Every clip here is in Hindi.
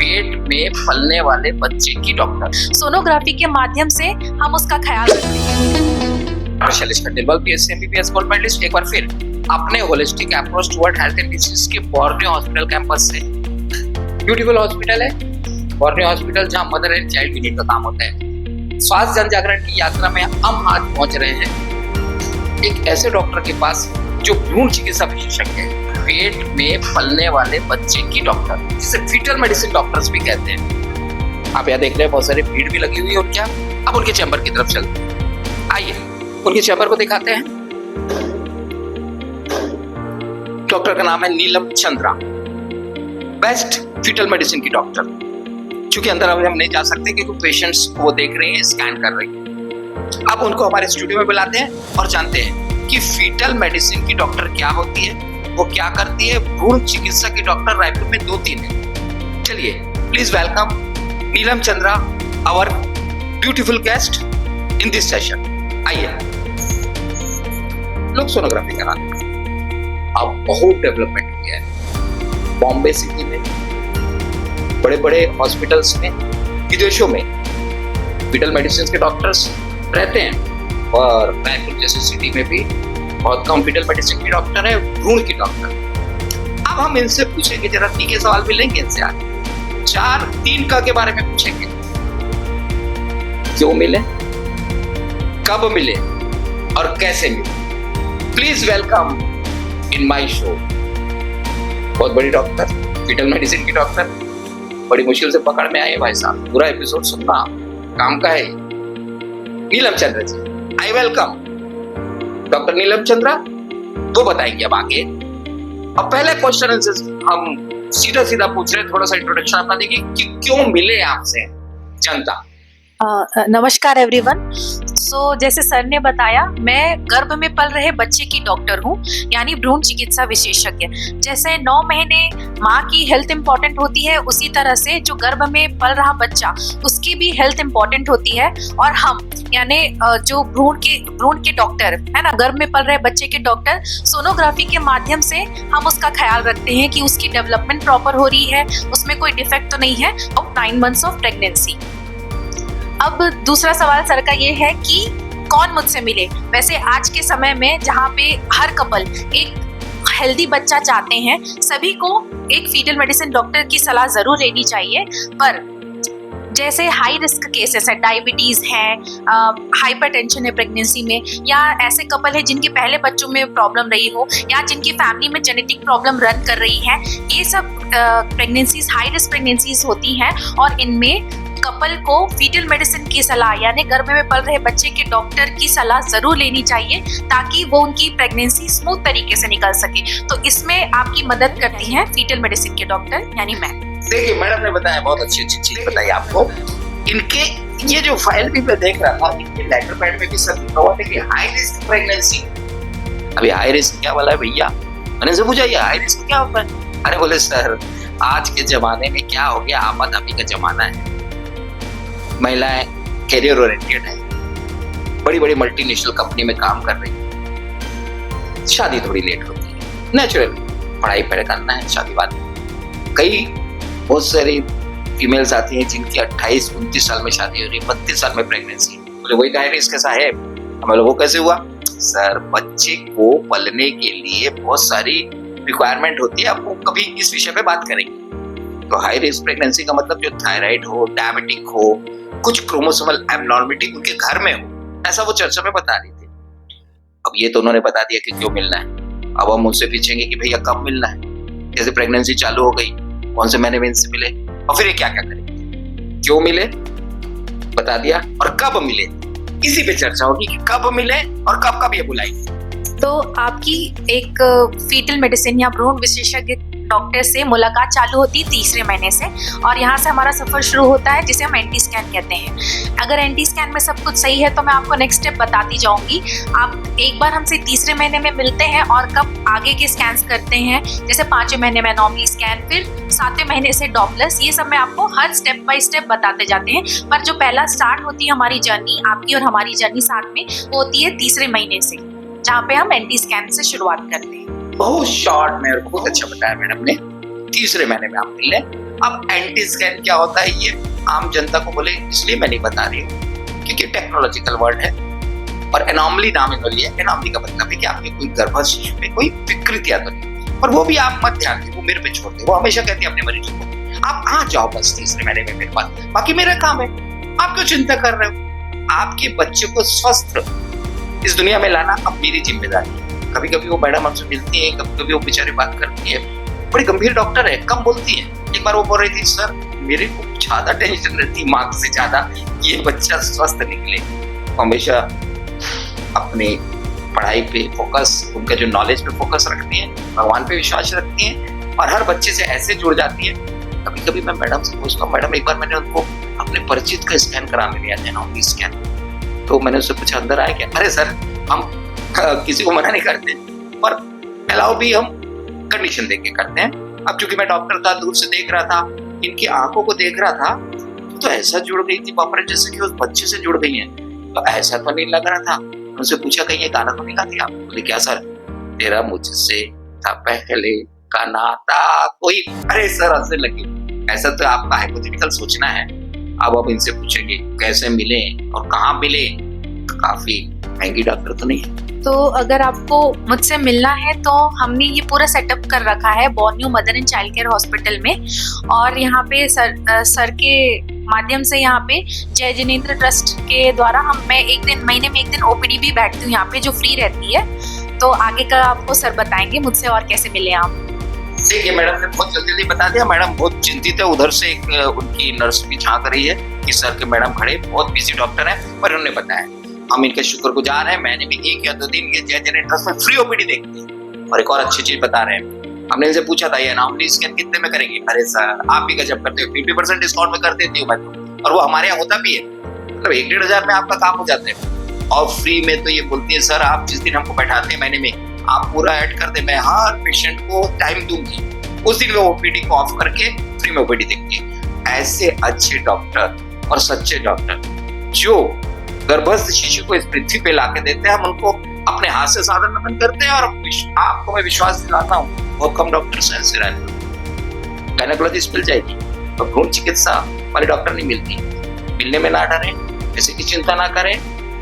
पेट में पलने वाले बच्चे की डॉक्टर। सोनोग्राफी के माध्यम से हम उसका ख्याल रखते हैं। Shailesh Khandelwal BSc MBBS gold medallist एक बार फिर अपने holistic approach toward health and disease के बॉर्नियो हॉस्पिटल कैंपस से। ब्यूटीफुल हॉस्पिटल है बॉर्नियो हॉस्पिटल, जहां मदर एंड चाइल्ड यूनिट का काम होता है। स्वास्थ्य जन जागरण की यात्रा में हम आज पहुंच रहे हैं एक ऐसे डॉक्टर के पास जो भ्रूण चिकित्सा विशेषज्ञ है, पेट में पलने वाले बच्चे की डॉक्टर, जिसे फीटल मेडिसिन डॉक्टर्स भी कहते हैं। आप यहाँ देख रहे हैं बहुत सारी भीड़ भी लगी हुई है। और क्या, अब उनके चैम्बर की तरफ चलते हैं। आइए उनके चैम्बर को दिखाते हैं। डॉक्टर का नाम है नीलम चंद्रा, बेस्ट फीटल मेडिसिन की डॉक्टर। चूंकि अंदर हम नहीं जा सकते क्योंकि पेशेंट्स को वो देख रहे हैं, स्कैन कर रही हैं। अब उनको हमारे स्टूडियो में बुलाते हैं और जानते हैं कि फीटल मेडिसिन की डॉक्टर क्या होती है, वो क्या करती है। भ्रूण चिकित्सा की डॉक्टर रायपुर में 2-3 है। चलिए please welcome Neelam Chandra, our beautiful guest in this session. आइए, लोग सोनोग्राफी कराते हैं। अब बहुत डेवलपमेंट हो गया है बॉम्बे सिटी में, बड़े बड़े हॉस्पिटल्स में, विदेशों में फीटल मेडिसिन के डॉक्टर्स रहते हैं। और रायपुर जैसे सिटी में भी बहुत कम फीटल मेडिसिन की डॉक्टर है, भ्रूण की डॉक्टर। अब हम इनसे पूछेंगे, जरा 3 के सवाल भी लेंगे इनसे आज। 3 का के बारे में पूछेंगे। क्यों मिले, कब मिले और कैसे मिले। Please welcome in my show. बहुत बड़ी डॉक्टर, फीटल मेडिसिन की डॉक्टर, बड़ी मुश्किल से पकड़ में आए भाई साहब। पूरा एपिसोड सुनना काम का है। नीलम चंद्रा जी, आई वेलकम डॉक्टर नीलम चंद्रा। तो बताएंगे अब आगे। अब पहले क्वेश्चन हम सीधा सीधा पूछ रहे हैं, थोड़ा सा इंट्रोडक्शन अपना देखिए कि क्यों मिले आपसे जनता। नमस्कार एवरीवन। जैसे सर ने बताया, मैं गर्भ में पल रहे बच्चे की डॉक्टर हूँ, यानी भ्रूण चिकित्सा विशेषज्ञ। जैसे 9 महीने माँ की हेल्थ इम्पोर्टेंट होती है, उसी तरह से जो गर्भ में पल रहा बच्चा, उसकी भी हेल्थ इम्पोर्टेंट होती है। और हम यानी जो भ्रूण के डॉक्टर है ना, गर्भ में पल रहे बच्चे के डॉक्टर, सोनोग्राफी के माध्यम से हम उसका ख्याल रखते हैं कि उसकी डेवलपमेंट प्रॉपर हो रही है, उसमें कोई डिफेक्ट तो नहीं है। और 9 मंथ्स ऑफ प्रेगनेंसी। अब दूसरा सवाल सर का ये है कि कौन मुझसे मिले। वैसे आज के समय में जहाँ पे हर कपल एक हेल्दी बच्चा चाहते हैं, सभी को एक फीटल मेडिसिन डॉक्टर की सलाह जरूर लेनी चाहिए। पर जैसे हाई रिस्क केसेस है, डायबिटीज है, हाइपरटेंशन है प्रेगनेंसी में, या ऐसे कपल है जिनके पहले बच्चों में प्रॉब्लम रही हो, या जिनकी फैमिली में जेनेटिक प्रॉब्लम रन कर रही है, ये सब प्रेगनेंसीज हाई रिस्क प्रेगनेंसीज होती हैं। और इनमें कपल को फीटल मेडिसिन की सलाह यानी गर्भ में पल रहे बच्चे के डॉक्टर की सलाह जरूर लेनी चाहिए, ताकि वो उनकी प्रेगनेंसी स्मूथ तरीके से निकल सके। तो इसमें आपकी मदद करती हैं फीटल मेडिसिन के डॉक्टर यानी मैं। देखिए, मैडम ने बताया, बहुत अच्छी चीज बताई आपको। इनके ये जो फाइल भी मैं देख रहा था, इनके लेटर पैड में भी सब लिखा हुआ था कि हाई रिस्क प्रेगनेंसी। अभी हाई रिस्क क्या वाला है भैया? मैंने से पूछा, ये हाई रिस्क क्या होता है? अरे बोले सर, आज के जमाने में क्या हो गया, आपाधापी का जमाना है। महिलाएं कैरियर ओरिएंटेड है, बड़ी बड़ी मल्टीनेशनल कंपनी में काम कर रही है, शादी थोड़ी लेट होती है, नेचुरली पढ़ाई पहले करना है, शादी बाद। कई बहुत सारी फीमेल्स आती हैं जिनकी 28-29 साल में शादी हो रही है, 32 साल में प्रेगनेंसी। बोले वही कह रहे इसके साहब। हमें वो कैसे हुआ? सर, बच्चे को पलने के लिए बहुत सारी रिक्वायरमेंट होती है, आपको कभी इस विषय पे बात करेंगे। तो हाई रिस्क प्रेगनेंसी का मतलब जो थायराइड हो, डायबिटिक हो, कुछ क्रोमोसोमल एब्नॉर्मलिटी उनके घर में हो, ऐसा वो चर्चा में बता रही थी। अब ये तो उन्होंने बता दिया कि क्यों मिलना है। अब हम उनसे पूछेंगे कि भैया कब मिलना है, जैसे प्रेगनेंसी चालू हो गई, कौन से महीने में इनसे मिले, और फिर ये क्या क्या करेंगे। क्यों मिले बता दिया, और कब मिले इसी पे चर्चा होगी कि कब मिले और कब कब ये बुलाएंगे। तो आपकी एक फीटल मेडिसिन या भ्रूण विशेषज्ञ डॉक्टर से मुलाकात चालू होती है 3रे महीने से, और यहाँ से हमारा सफर शुरू होता है, जिसे हम एंटी स्कैन कहते हैं। अगर एंटी स्कैन में सब कुछ सही है तो मैं आपको नेक्स्ट स्टेप बताती जाऊंगी। आप एक बार हमसे 3रे महीने में मिलते हैं और कब आगे के स्कैन्स करते हैं, जैसे 5वें महीने में एनोमली स्कैन, फिर 7वें महीने से डॉपलर्स, ये सब मैं आपको हर स्टेप बाय स्टेप बताते जाते हैं। पर जो पहला स्टार्ट होती है हमारी जर्नी, आपकी और हमारी जर्नी साथ में, वो होती है 3रे महीने से, जहाँ पे हम एंटी स्कैन से शुरुआत करते हैं। बहुत शॉर्ट में और बहुत अच्छा बताया मैडम ने। तीसरे महीने में आप मिल लें। अब एंटी स्कैन क्या होता है ये आम जनता को बोले इसलिए मैं नहीं बता रही हूँ क्योंकि टेक्नोलॉजिकल वर्ड है और एनॉमली नाम इनोली है। एनॉमली का मतलब है कि आपके कोई गर्भ शिशु में कोई विकृतियां तो नहीं, और वो भी आप मत ध्यान दें, वो मेरे पे छोड़ दे। वो हमेशा कहती है अपने मरीजों को आप आ जाओ बस तीसरे महीने में मेरे पास, बाकी मेरा काम है, आप क्यों चिंता कर रहे हो। आपके बच्चे को स्वस्थ इस दुनिया में लाना अब मेरी जिम्मेदारी है। कभी कभी वो मैडम हमसे मिलती है, कभी कभी वो बेचारी बात करती है, बड़ी गंभीर डॉक्टर है, कम बोलती है। एक बार वो बोल रही थी सर मेरे को ज्यादा टेंशन रहती मार्क्स से ज्यादा, ये बच्चा स्वस्थ निकले। हमेशा अपनी पढ़ाई पे फोकस, उनका जो नॉलेज पे फोकस रखती है, भगवान पे विश्वास रखती है और हर बच्चे से ऐसे जुड़ जाती है। कभी कभी मैं मैडम से पूछता हूँ, मैडम एक बार मैंने उनको अपने परिचित का स्कैन कराने लिया था, एनॉमली स्कैन, तो मैंने उससे पूछा अंदर आए क्या। अरे सर हम किसी को मना नहीं करते पर अलाउ भी हम कंडीशन देके करते हैं। अब चूंकि मैं डॉक्टर था, दूर से देख रहा था, इनकी आंखों को देख रहा था तो ऐसा जुड़ गई थी बाप रे जैसे कि उस बच्चे से जुड़ गई है। तो ऐसा तो नहीं लग रहा था। उनसे पूछा कहीं ये गाना तो नहीं गाती आप। बोले क्या सर, तेरा मुझसे था पहले का नाता कोई। अरे सर हंसने लगे। ऐसा तो आपका हाइपोथेटिकल सोचना है। अब इनसे पूछेंगे कैसे मिले और कहाँ मिले, काफी महंगी डॉक्टर तो नहीं है। तो अगर आपको मुझसे मिलना है तो हमने ये पूरा सेटअप कर रखा है Borneo mother and child care hospital में, और यहाँ पे सर के माध्यम से यहाँ पे जय जिनेंद्र ट्रस्ट के द्वारा मैं महीने में एक दिन ओपीडी भी बैठती हूँ यहाँ पे जो फ्री रहती है। तो आगे का आपको सर बताएंगे मुझसे और कैसे मिले आप। देखिए मैडम ने बहुत जल्दी बता दिया। मैडम बहुत चिंतित है, उधर से एक उनकी नर्स भी झांक रही है कि सर के मैडम खड़े बहुत बिजी डॉक्टर है, पर उन्होंने बताया हम इनके शुक्रगुजार हैं, महीने में 1 या 2 दिन ये जय जिनेंद्र ट्रस्ट में फ्री ओपीडी देखते हैं। और एक और अच्छी चीज बता रहे हैं, हमने इनसे पूछा था ये एनॉमली स्कैन कितने में करेंगे। अरे सर आप भी गजब करते हो, 50% डिस्काउंट में कर देती हूँ मैं तो, और वो हमारे यहाँ होता भी है, मतलब 1-1.5 हजार में आपका काम हो जाता है। और फ्री में तो ये बोलती है सर आप जिस दिन हमको बैठाते हैं महीने में आप पूरा ऐड कर दे, मैं हर पेशेंट को टाइम दूंगी, उस दिन वो ओपीडी को ऑफ करके फ्री में ओपीडी देंगे। ऐसे अच्छे डॉक्टर और सच्चे डॉक्टर जो गर्भस्थ शिशु को इस पृथ्वी पे लाके देते हैं, हम उनको अपने हाथ से सादर नमन करते हैं। और आपको मैं विश्वास दिलाता हूँ बहुत कम डॉक्टर ऐसे रहते। गायनेकोलॉजिस्ट मिल जाएगी तो भ्रूण चिकित्सा वाले डॉक्टर नहीं मिलती। मिलने में ना डरे, किसी की चिंता ना करें,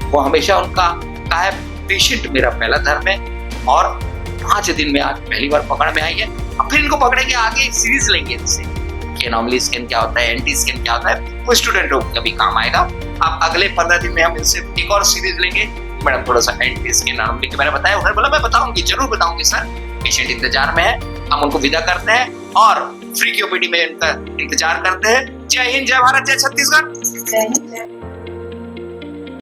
वो हमेशा उनका कहा है पेशेंट मेरा पहला धर्म है। और 5 दिन में आज पहली बार पकड़ में आई है, अब फिर इनको पकड़ेंगे, आगे सीरीज लेंगे इनसे कि एनॉमली स्कैन क्या होता है, एंटी स्कैन क्या होता है, वो स्टूडेंट हो कभी काम आएगा। अब अगले 15 दिन में हम इनसे एक और सीरीज लेंगे। मैडम थोड़ा सा एंटी स्कैन एनॉमली के मैंने बताया, उन्होंने बोला मैं बताऊंगी, जरूर बताऊंगी सर, पेशेंट इंतजार में है। हम उनको विदा करते हैं और फ्री की ओपीडी में इनका इंतजार करते हैं। जय हिंद, जय भारत, जय छत्तीसगढ़।